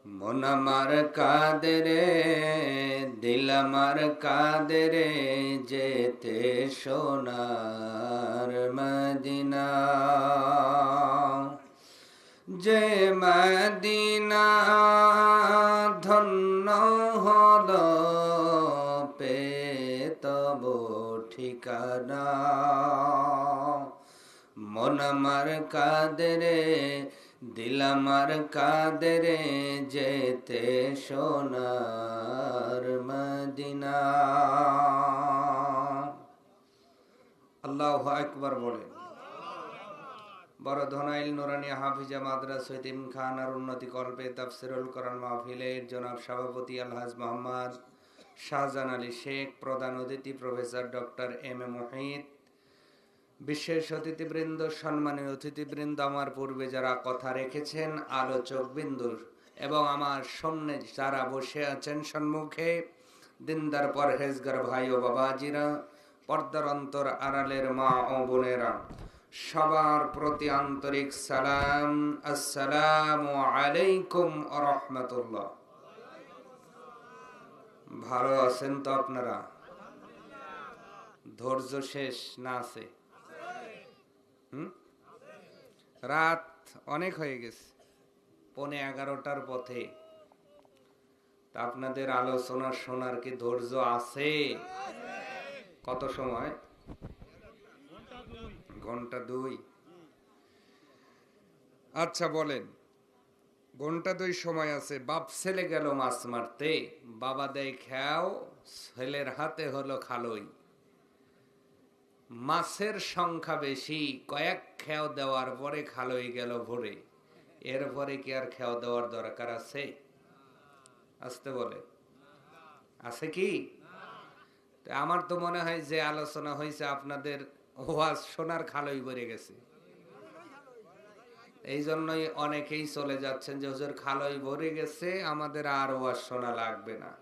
মন আমার কাঁদে রে, দিল আমার কাঁদে রে, যেতে সোনার মদিনা। যে মদিনা ধন্য হলো পেয়ে তব ঠিকানা। মন আমার কাঁদে রে, দিল আমার কাঁদে রে, যেতে সোনার মদিনা। আল্লাহু আকবার বলে। বড় ধনাইল নুরানি হাফিজা মাদ্রাসা এতিমখানার উন্নতি কল্পে তাফসিরুল কোরআন মাহফিলের জনাব সভাপতি আলহাজ মোহাম্মদ শাহজাহান আলী শেখ, প্রধান অতিথি professor doctor M A Muhith, বিশেষ অতিথিবৃন্দ, সম্মানীয় অতিথিবৃন্দ, আমার পূর্বে যারা কথা রেখেছেন, আলোচক বিন্দু এবং আমার সামনে যারা বসে আছেন সম্মুখে, দিনদার পরহেজগার ভাই ও বাবাজিরা, পর্দার অন্তর আড়ালের মা ও বোনেরা, সবার প্রতি আন্তরিক সালাম। আসসালামু আলাইকুম ওয়া রাহমাতুল্লাহ। ভালো আছেন তো আপনারা? ধৈর্য শেষ না আছে? রাত অনেক হয়ে গেছে, 11:15 পথে। তা আপনাদের আলোচনা শোনার কি ধৈর্য আছে? কত সময়? ঘন্টা 2। আচ্ছা বলেন, ঘন্টা 2 সময় আছে। বাপ ছেলে গেল মাছ মারতে, বাবা দেয় খেয়াও, ছেলের হাতে হলো খালই। মাছের সংখ্যা বেশি, কয়েক খেয়াও দেওয়ার পরে খালই গেল ভরে। এরপরে কি আর খেয়াও দেওয়ার দরকার আছে? আসতে বলে আছে কি? আমার তো মনে হয় যে আলোচনা হয়েছে আপনাদের ওয়াজ শোনার খালই ভরে গেছে। এই জন্যই অনেকেই চলে যাচ্ছেন যে হুজুর খালই ভরে গেছে, আমাদের আর ওয়াজ শোনা লাগবে না।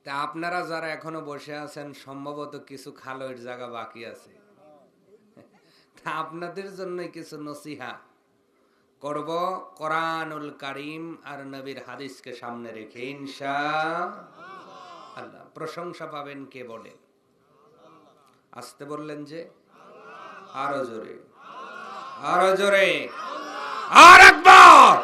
তা আপনারা যারা এখনো বসে আছেন, সম্ভবত কিছু খালইয়ের জায়গা বাকি আছে। তা আপনাদের জন্য কিছু নসিহা করব, কোরআনুল কারীম আর নবীর হাদিসকে সামনে রেখে ইনশাআল্লাহ। প্রশংসা পাবেন কে বলে? আসতে বললেন যে? আরো জোরে, আরো জোরে, আর একবার।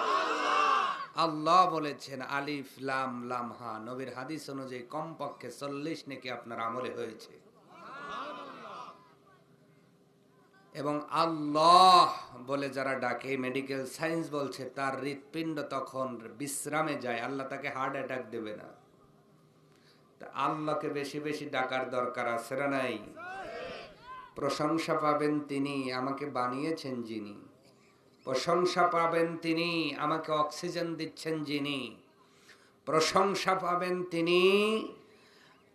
আল্লাহ বলেছেন আলিফ লাম লাম হা। নবীর হাদিস অনুযায়ী কমপক্ষে 40 নেকি আপনার আমলে হয়েছে। এবং আল্লাহ বলে যারা ডাকে, মেডিকেল সায়েন্স বলছে তার হৃৎপিণ্ড তখন বিশ্রামে যায়, আল্লাহ তাকে হার্ট অ্যাটাক দেবে না। আল্লাহকে বেশি বেশি ডাকার দরকার আছে না নাই? প্রশংসা পাবেন তিনি, আমাকে বানিয়েছেন যিনি। প্রশংসা পাবেন তিনি, আমাকে অক্সিজেন দিচ্ছেন যিনি। প্রশংসা পাবেন তিনি,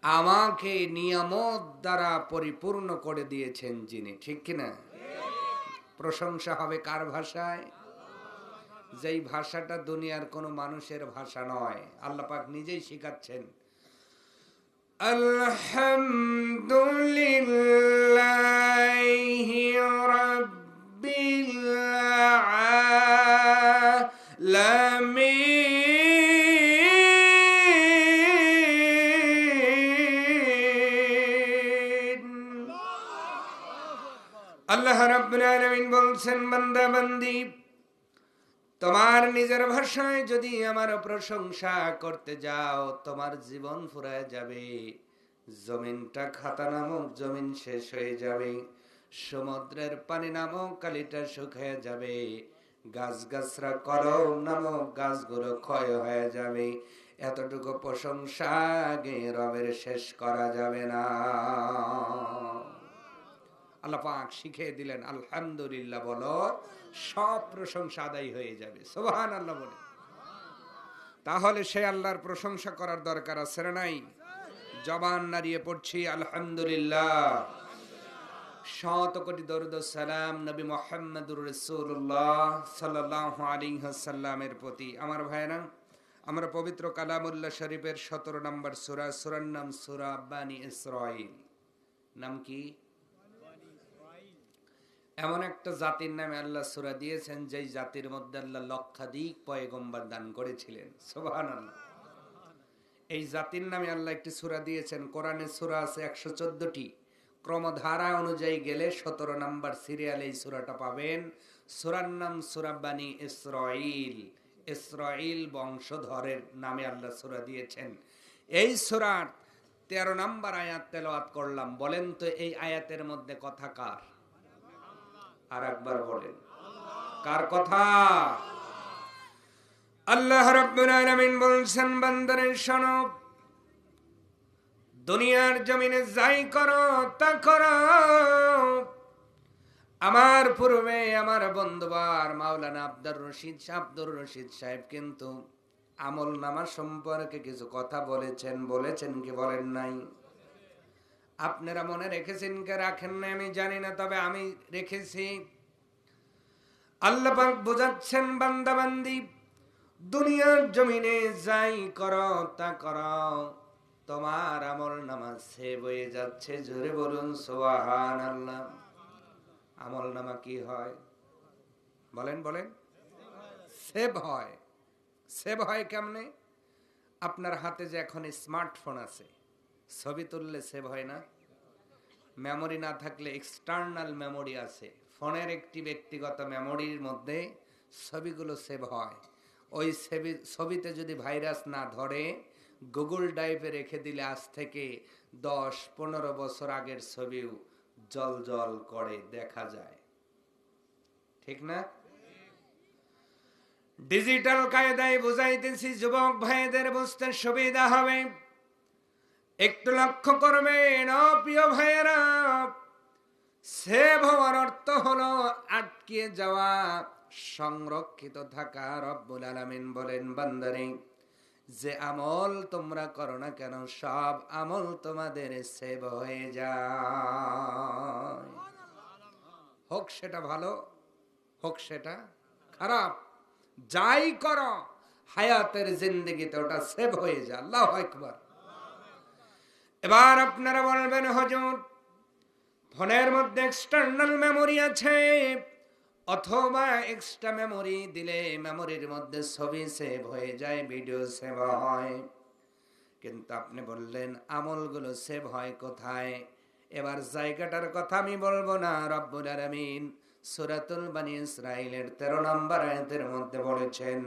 আমাকে নিয়ামত দ্বারা পরিপূর্ণ করে দিয়েছেন যিনি। ঠিক কিনা? প্রশংসা হবে কার ভাষায়? যেই ভাষাটা দুনিয়ার কোনো মানুষের ভাষা নয়, আল্লাহ পাক নিজেই শিখাচ্ছেন। আলহামদুলিল্লাহি রাব্বিল আলামিন। আল্লাহ রাব্বুল আলামিন বলছেন, বান্দা বান্দি, তোমার নিজের ভাষায় যদি আমার প্রশংসা করতে যাও, তোমার জীবন ফুরায় যাবে। জমিনটা খাতা নামক জমিন শেষ হয়ে যাবে, সমুদ্রের পানি নামক কালিটা শুকিয়ে যাবে, গাছগাছরা কলম নামক গাছগুলো ক্ষয় হয়ে যাবে। এতটুকু প্রশংসা আগে রবের শেষ করা যাবে না। আল্লাহ পাক শিখিয়ে দিলেন আলহামদুলিল্লাহ বলো, সব প্রশংসা আদায় হয়ে যাবে। সুবহানাল্লাহ বলে। তাহলে সে আল্লাহর প্রশংসা করার দরকার আছে না নাই? জবান নাড়িয়ে পড়ছি আলহামদুলিল্লাহ। শত কোটি দরুদ ও সালাম নবী মুহাম্মদুর রাসূলুল্লাহ সাল্লাল্লাহু আলাইহি ওয়াসাল্লামের প্রতি। আমার ভাইরা, আমরা পবিত্র কালামুল্লাহ শরীফের 17 নম্বর সূরা, সূরার নাম সূরা বানী ইসরাঈল। নাম কি? এমন একটা জাতির নামে আল্লাহ সূরা দিয়েছেন যেই জাতির মধ্যে আল্লাহ লক্ষাধিক পয়গম্বর দান করেছিলেন। সুবহানাল্লাহ। এই জাতির নামে আল্লাহ একটি সূরা দিয়েছেন। কোরআনের সূরা আছে 114টি, ক্রমধারা অনুযায়ী গেলে 17 নম্বর সিরিয়ালে এই সূরাটা পাবেন। সূরার নাম সূরা বানী ইসরাঈল। ইসরাঈল বংশধরের নামে আল্লাহ সূরা দিয়েছেন। এই সূরার 13 নম্বর আয়াত তেলাওয়াত করলাম। বলেন তো এই আয়াতের মধ্যে কথা কার? আর একবার বলেন, কার কথা? আল্লাহ রাব্বুল আলামিন বলছেন, বান্দারে শোনো, দুনিয়ার জমিনে যাই করো তা করো। আমার পূর্বে আমার বন্ধুবার মাওলানা আব্দুর রশিদ সাহেব কিন্তু আমল নামা সম্পর্কে কিছু কথা বলেছেন কি বলেন নাই? আপনারা মনে রেখেছেন কে রাখেন না আমি জানি না, তবে আমি রেখেছি। আল্লাহ পাক বোঝাচ্ছেন, বান্দা বান্দি দুনিয়ার জমিনে যাই করো তা করো, তোমার আমল নামা সেভ হয়ে যাচ্ছে। জোরে বলুন সুবহানাল্লাহ। আমল নামা কি হয়? বলেন বলেন। সেভ হয়। সেভ হয় কেমনে? আপনার হাতে যে এখন স্মার্টফোন আছে, ছবি তুললে সেভ হয় না? মেমোরি না থাকলে এক্সটার্নাল মেমোরি আছে, ফোনের একটি ব্যক্তিগত মেমোরির মধ্যে ছবিগুলো সেভ হয়। ওই ছবিতে যদি ভাইরাস না ধরে গুগল ড্রাইভে রেখে দিলে আজ থেকে 10-15 বছর আগের ছবিও জল জল করে দেখা যায়, ঠিক না? ডিজিটাল কায়দায় বুঝাইতেছি যুবক ভাইদের বুঝতে সুবিধা হবে। একটু লক্ষ্য করবেন ও প্রিয় ভাইয়েরা, সেভ হওয়ার অর্থ হলো আটকে যাওয়া, সংরক্ষিত থাকা। রব্বুল আলামিন বলেন, বান্দারে যে আমল তোমরা করো না কেন সব আমল তোমাদের সেভ হয়ে যায়। হোক সেটা ভালো, হোক সেটা খারাপ, যাই করো হায়াতের জিন্দেগিতে ওটা সেভ হয়ে যায়। আল্লাহু আকবার। এবার আপনারা বলবেন, হুজুর ফোনের মধ্যে এক্সটার্নাল মেমোরি আছে, অথবা এক্সট্রা মেমোরি দিলে মেমোরির মধ্যে ছবি সেভ হয়ে যায়, ভিডিও সেভ হয়, কিন্তু আপনি বললেন আমলগুলো সেভ হয় কোথায়? এবার জায়গাটার কথা আমি বলবো না। রব্বুল আলামিন সূরাতুল বানী ইসরাঈলের 13 নম্বর আয়াতের মধ্যে বলেছেন,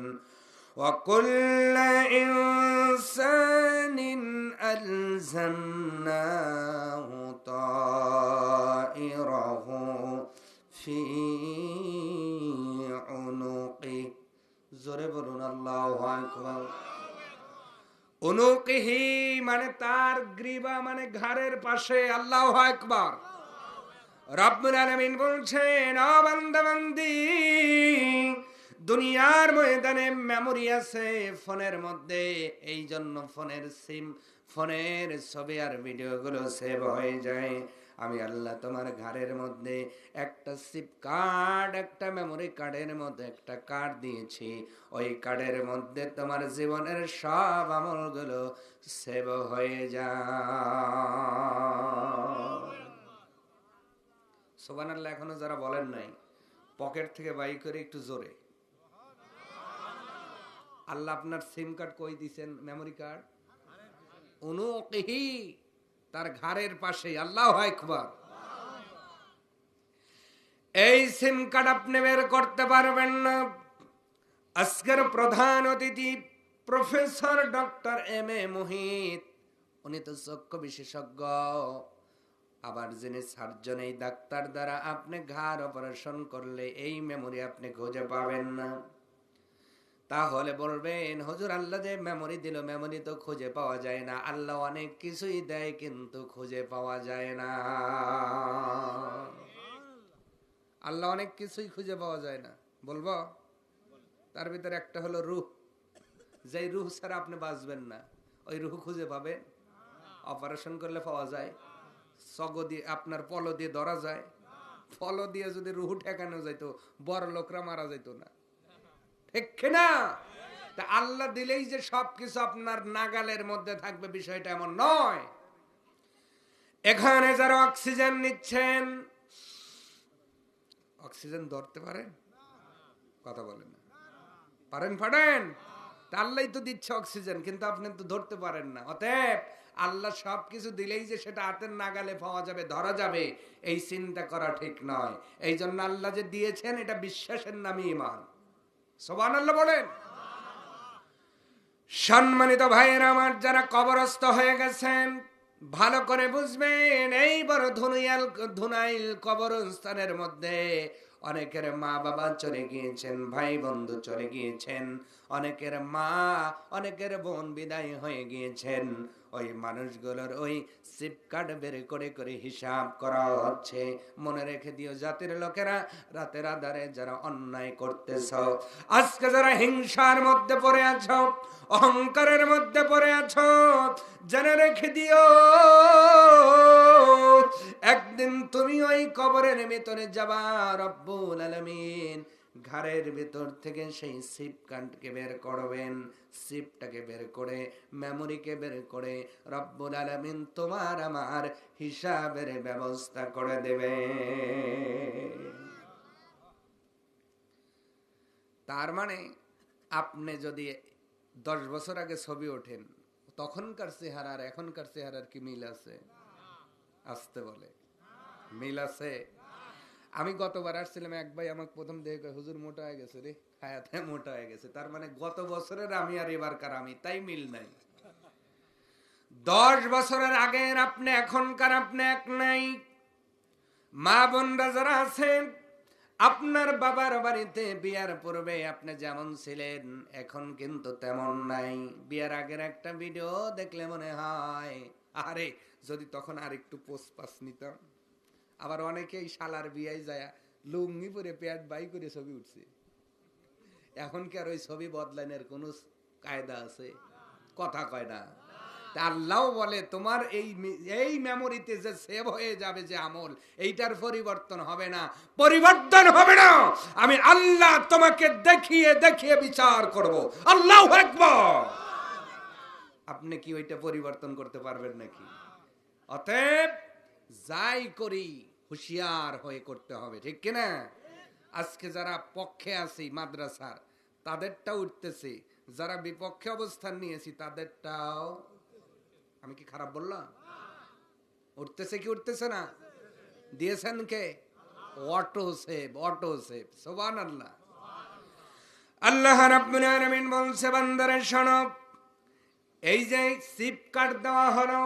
وَكُلَّ إِنسَانٍ أَلْزَمْنَاهُ طَائِرَهُ فِي عُنُقِهِ। জোরে বলুন আল্লাহু আকবার। উনুকিহি মানে তার গ্রীবা, মানে ঘাড়ের পাশে। আল্লাহু আকবার। রব্বুল আলামিন বলছেন, ও বান্দা বান্দি, দুনিয়ার ময়দানে মেমোরি আছে ফোনের মধ্যে, এই জন্য ফোনের ছবি আর ভিডিওগুলো সেভ হয়ে যায়। আমি আল্লাহ তোমার ঘরের মধ্যে একটা সিপ কার্ড, একটা মেমোরি কার্ডের মধ্যে একটা কার্ড দিয়েছি। ওই কার্ডের মধ্যে তোমার জীবনের সব আমলগুলো সেভ হয়ে যায়। সুবহানাল্লাহ। এখনো যারা বলেন নাই, পকেট থেকে বাই করে একটু জোরে। আল্লাহ আপনার সিম কার্ড কই দিছেন? মেমোরি কার্ড উনুকিহি, তার ঘাড়ের পাশে। আল্লাহু আকবার। এই সিম কার্ড আপনি বের করতে পারবেন না। আজকের প্রধান অতিথি প্রফেসর ডক্টর এম.এ. মুহিত, উনি তো চক্ষু বিশেষজ্ঞ, আবার যিনি সার্জন, এই ডাক্তার দ্বারা আপনি ঘাড় অপারেশন করলে এই মেমোরি আপনি খুঁজে পাবেন না। তাহলে বলবেন, হুজুর আল্লাহ যে মেমোরি দিল, মেমোরি তো খুঁজে পাওয়া যায় না। আল্লাহ অনেক কিছুই দেয় কিন্তু খুঁজে পাওয়া যায় না। আল্লাহ অনেক কিছুই খুঁজে পাওয়া যায় না, বলবো তার ভিতরে একটা হলো রূহ। যেই রূহ ছাড়া আপনি বাঁচবেন না, ওই রূহ খুঁজে পাবেন? অপারেশন করলে পাওয়া যায়? সগ দিয়ে আপনার পলো দিয়ে ধরা যায়? পলো দিয়ে যদি রূহ ঠেকানো যাইত, বড় লোকরা মারা যাইত না, ঠিক না? তা আল্লাহ দিলেই যে সবকিছু আপনার নাগালের মধ্যে থাকবে বিষয়টা এমন নয়। এখানে যারা অক্সিজেন নিচ্ছেন, অক্সিজেন ধরতে পারেন? কথা বলেন না। পারেন? পারেন? আল্লাহ তো দিচ্ছে অক্সিজেন, কিন্তু আপনি তো ধরতে পারেন না। অতএব আল্লাহ সবকিছু দিলেই যে সেটা হাতের নাগালে পাওয়া যাবে, ধরা যাবে, এই চিন্তা করা ঠিক নয়। এই জন্য আল্লাহ যে দিয়েছেন, এটা বিশ্বাসের নামই ঈমান। সুবহানাল্লাহ বলেন। সম্মানিত ভাইয়েরা আমার, যারা কবরস্থ হয়ে গেছেন, ভালো করে বুঝবেন, এই বড় ধুনাইল কবরস্থানের মধ্যে অনেকের মা বাবা চলে গিয়েছেন, ভাই বন্ধু চলে গিয়েছেন, অনেকের মা অনেকের বোন বিদায় হয়ে গিয়েছেন। ওই মানুষগুলোর ওই সিপ কার্ড বের করে করে হিসাব করা হচ্ছে। মনে রেখে দিও জাতির লোকেরা, রাতের আধারে যারা অন্যায় করতেছ, আজকে যারা হিংসার মধ্যে পড়ে আছো, অহংকারের মধ্যে পড়ে আছো, জেনে রেখে দিও একদিন তুমি ওই কবরের ভিতরে যাবা। রব্বুল আলামিন ঘরের ভিতর থেকে সেই সিপ কার্ডকে বের করবেন, সিপটাকে বের করে, মেমোরিকে বের করে রব্বুল আলামিন তোমার আমার হিসাবের ব্যবস্থা করে দেবে। তার মানে আপনি যদি 10 বছর আগে ছবি ওঠেন, তখনকার চেহারা আর এখনকার চেহারার কি মিল আছে? আসতে বলে মিল আছে? আমি গতবার আসছিলাম, এক ভাই আমাকে প্রথম দেখে, হুজুর মোটা হয়ে গেছে রে, হায়াতে মোটা হয়ে গেছে। তার মানে গত বছরের আমি আর এবারকার আমি, তাই মিল নাই। 10 বছরের আগের আপনি এখনকার আপনি এক নাই। মা বোনরা যারা আছেন, আপনার বাবার বাড়িতে বিয়ার পূর্বে আপনি যেমন ছিলেন, এখন কিন্তু তেমন নাই। বিয়ার আগের একটা ভিডিও দেখলে মনে হয়, আরে যদি তখন আর একটু পোস্ট পাস নিতাম। আবার অনেকেই শালার বিয়ায় যায় লুঙ্গি পরে পেট বাই করে ছবি উঠছে। এখন কি আর ওই ছবি বদলানোর কোন কায়দা আছে? কথা কয় না। আল্লাহ বলে তোমার এই মেমোরিতে যে সেভ হয়ে যাবে যে আমল, এইটার পরিবর্তন হবে না, পরিবর্তন হবে না। আমি আল্লাহ তোমাকে দেখিয়ে দেখিয়ে বিচার করব। আল্লাহু আকবার। আপনি কি ওইটা পরিবর্তন করতে পারবেন নাকি? অতএব যাই করি হুঁশিয়ার হয়ে করতে হবে, ঠিক কিনা? আজকে যারা পক্ষে আছি মাদ্রাসার, তাদেরটা উঠতেছে, যারা বিপক্ষে অবস্থান নিয়েছি তাদেরটাও, আমি কি খারাপ বললাম? উঠতেছে কি উঠতেছে না? দিয়েছেন কে? Auto save, auto save. সুবহানাল্লাহ। আল্লাহ রাব্বুল আলামিন বলছে, বান্দারে শোনো, এই যে সিপ কার্ড দেওয়া হলো,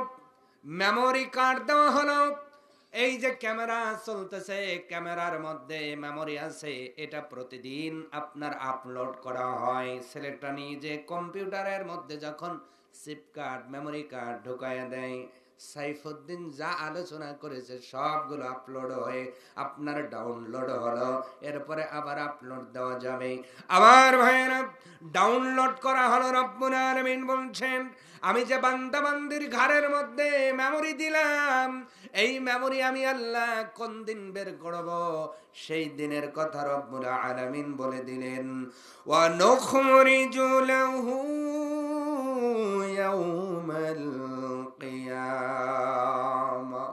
মেমোরি কার্ড দেওয়া হলো, এই যে ক্যামেরা চলতেছে, ক্যামেরার মধ্যে মেমোরি আছে, এটা প্রতিদিন আপনার আপলোড করা হয়। ছেলেটা নিয়ে যে কম্পিউটারের মধ্যে যখন সিপ কার্ড, মেমোরি কার্ড ঢুকায় দেয়, সাইফুদ্দিন যা আলোচনা করেছে সবগুলো আপলোড হয়ে আপনার ডাউনলোড হলো। এরপরে আবার আপলোড দেওয়া যাবে। আমার ভাইয়েরা, ডাউনলোড করা হলো। রব্বুল আলামিন বলছেন, আমি যে বান্দা বান্দির ঘরের মধ্যে মেমোরি দিলাম, এই মেমোরি আমি আল্লাহ কোন দিন বের করব, সেই দিনের কথা রব্বুল আলামিন বলে দিলেন, ওয়া নুখরিজু লাহু ইয়াউমাল কিয়ামা।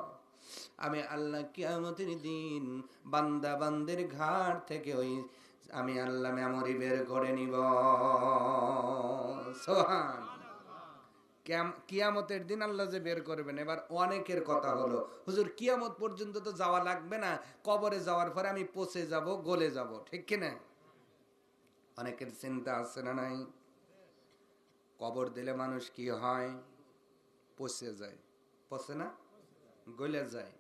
আমি আল্লাহ কিয়ামতের দিন বান্দা বান্দির ঘর থেকে ওই আমি আল্লাহ মেমোরি বের করে নিব। সুবহান। কিয়ামতের দিন আল্লাহ যে বের করবেন। এবার অনেকের কথা হলো, হুজুর কিয়ামত পর্যন্ত তো যাওয়া লাগবে না, কবরে যাওয়ার পরে আমি পচে যাব, গলে যাব, ঠিক কিনা? অনেকের চিন্তা আছে না নাই? কবর দিলে মানুষ কি হয়? পচে যায়। পচে না? গলে যায়।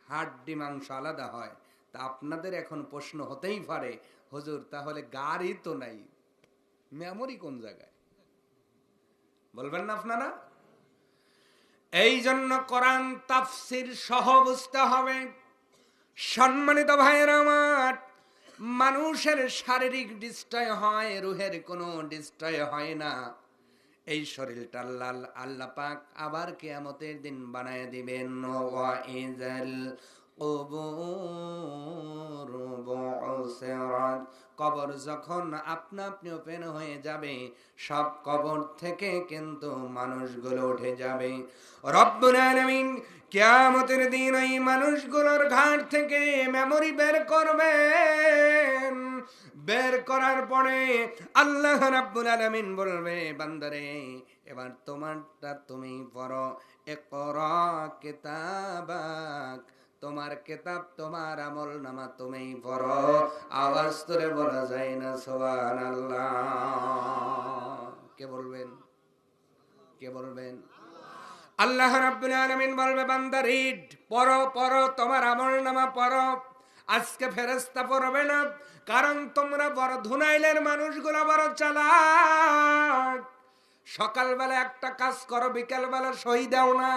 হাড্ডি মাংস আলাদা হয়। তা আপনাদের এখন প্রশ্ন হতেই পারে, হুজুর তাহলে গাড়ি তো নাই, মেমোরি কোন জায়গায়? বলবেন না আপনারা? এই জন্য কোরআন তাফসীর সহ বুঝতে হবে। সম্মানিত ভাইয়েরা আমার, মানুষের শারীরিক ডিস্ট্রয় হয়, রুহের কোনো ডিস্ট্রয় হয় না। এই শরীরটা আল্লাহ পাক আবার কিয়ামতের দিন বানায় দিবেন। কুবুর বুসিরাত, কবর যখন আপনা আপনি ওপেন হয়ে যাবে, সব কবর থেকে কিন্তু মানুষগুলো উঠে যাবে। রব্বুল আলামিন কিয়ামতের দিন ওই মানুষগুলোর ঘাট থেকে মেমরি বের করবেন। বের করার পরে আল্লাহ রাব্বুল আলামিন বলবে, বান্দারে এবার তোমারটা তুমি পড়ো। ইকরা কিতাবাক, তোমার কিতাব, তোমার আমল নামা তুমি পড়ো। আওয়াজ করে বলা যায় না সুবহানাল্লাহ? কে বলবেন? কে বলবেন? আল্লাহ রাব্বুল আলামিন বলবে, বান্দা রিড, পড়ো পড়ো, তোমার আমল নামা পড়ো। আজকে ফেরেশতা পড়বে না, কারণ তোমরা বড় ধুনাইলের মানুষগুলো বড় চালাক। সকালবেলা একটা কাজ করো, বিকালবেলা সই দাও না।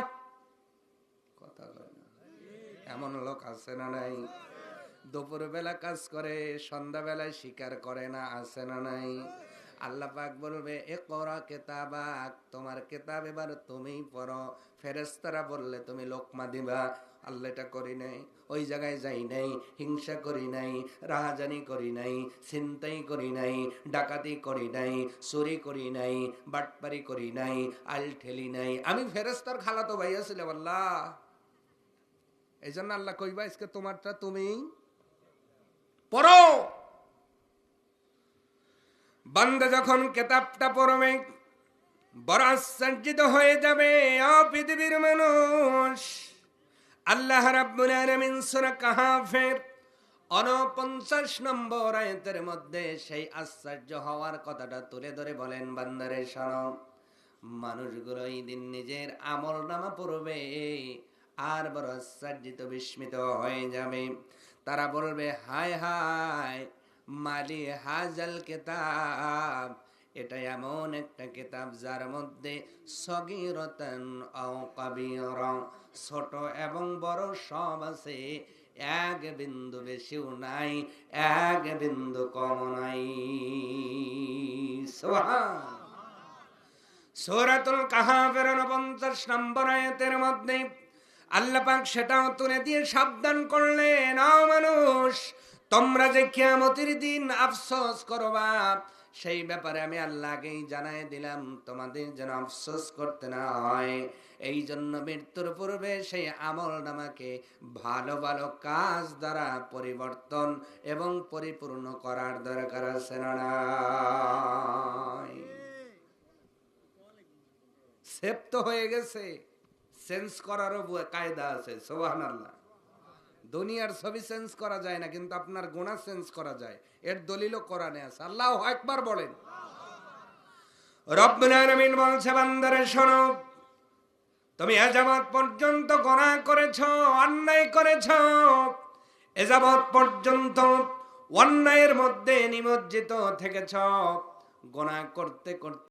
কথা বলে না, এমন লোক আছে না নাই? দুপুরবেলা কাজ করে, সন্ধ্যাবেলায় স্বীকার করে না, আছে না নাই? আল্লাহ পাক বলবে, ইকরা কিতাবাক, তোমার কিতাব এবার তুমি পড়ো। ফেরেশতারা বললে তুমি লোকমা দিবা। আল্লাহ এটা করি নাই, ওই জায়গায় যাই নাই, হিংসা করি নাই, রাহাজানি করি নাই, ছিনতাই করি নাই, ডাকাতি করি নাই, চুরি করি নাই, বাটপারি করি নাই, আল ঠেলি নাই। আমি ফেরেশতার খালাতো ভাই ছিলাম আল্লাহ। এই জন্য আল্লাহ কইবা, আজকে তোমারটা তুমি পড়ো। বান্দা যখন কিতাবটা পড়বে, বড় আশ্চর্যিত হয়ে যাবে। ও পৃথিবীর মানুষ, আল্লাহ রাব্বুল আলামিন সূরা কাহাফের 49 নম্বর আয়াতের মধ্যে সেই আশ্চর্য হওয়ার কথাটা তুলে ধরে বলেন, বান্দারে শোনো, মানুষগুলো এই দিন নিজের আমল নামা পড়বে আর বড় আশ্চর্যিত বিস্মিত হয়ে যাবে। তারা বলবে, হায় হায় মালি হাজাল কিতাব, এটা এমন একটা কিতাব যার মধ্যে সগীরাতান আও কাবীরা, ছোট এবং বড় সব আছে, এক বিন্দু বেশিও নাই, এক বিন্দু কম নাই। সুবহান। সূরাতুল কাহাফের 49 নম্বর আয়াতের মধ্যে আল্লাহ পাক সেটাও তুলে দিয়ে সাবধান করলেন, ও মানুষ, তোমরা যে কিয়ামতের দিন আফসোস করবা, সেই ব্যাপারে আমি আল্লাহ আগেই জানাই দিলাম, তোমাদের যেন আফসোস করতে না হয়। এই জন্য মৃত্যুর পূর্বে সেই আমল নামাকে ভালো ভালো কাজ দ্বারা পরিবর্তন এবং পরিপূর্ণ করার দরকার আছে না নাই? সেভ তো হয়ে গেছে, চেঞ্জ করারও কায়দা আছে। সুবহানাল্লাহ। দুনিয়ার ছবি চেঞ্জ করা যায় না, কিন্তু আপনার গুনাহ চেঞ্জ করা যায়। এর দলিলও কোরআনে আছে। আল্লাহু আকবার বলেন। রব্বুল আলামিন বলছে, বান্দারে শোনো, তুমি এযাবৎ পর্যন্ত গুনাহ করেছো, অন্যায় করেছো, এযাবৎ পর্যন্ত অন্যায়ের মধ্যে নিমজ্জিত থেকেছো, গুনাহ করতে করতে